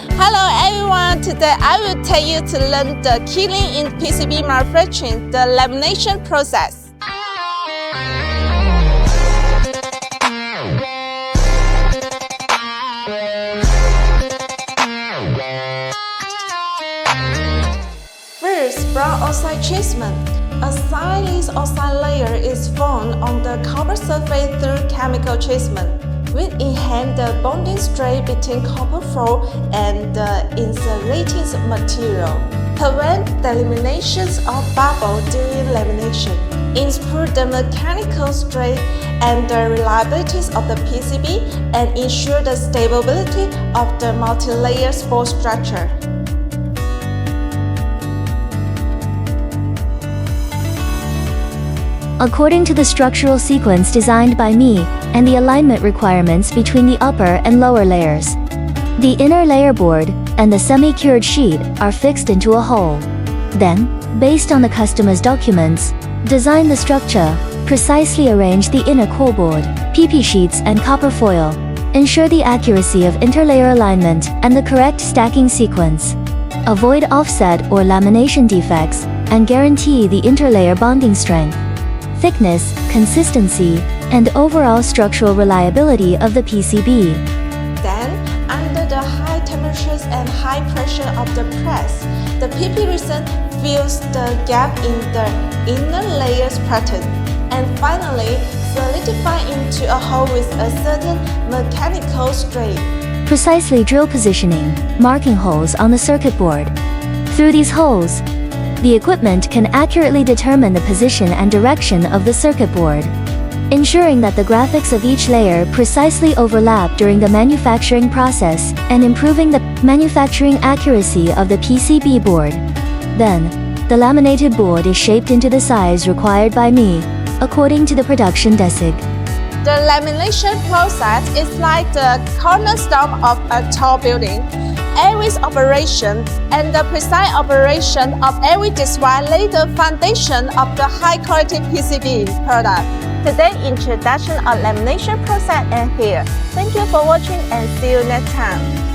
Hello everyone, today I will take you to learn the killing in PCB manufacturing, the lamination process. First, brown oxide treatment. A stylus oxide layer is formed on the copper surface through chemical treatment, which enhance the bonding strength between copper foil and the insulating material, prevent the elimination of bubbles during lamination, improve the mechanical strength and the reliability of the PCB, and ensure the stability of the multi-layer support structure. According to the structural sequence designed by me and the alignment requirements between the upper and lower layers, the inner layer board and the semi-cured sheet are fixed into a hole. Then, based on the customer's documents, design the structure, precisely arrange the inner core board, PP sheets and copper foil, ensure the accuracy of interlayer alignment and the correct stacking sequence, avoid offset or lamination defects, and guarantee the interlayer bonding strength, thickness, consistency, and overall structural reliability of the PCB. Then, under the high temperatures and high pressure of the press, the PP resin fills the gap in the inner layers pattern, and finally solidify into a hole with a certain mechanical strength. Precisely drill positioning, marking holes on the circuit board. Through these holes, the equipment can accurately determine the position and direction of the circuit board, ensuring that the graphics of each layer precisely overlap during the manufacturing process and improving the manufacturing accuracy of the PCB board. Then, the laminated board is shaped into the size required by me, according to the production design. The lamination process is like the cornerstone of a tall building. Every operation and the precise operation of every design lay the foundation of the high-quality PCB product. Today's introduction of lamination process ends here. Thank you for watching and see you next time.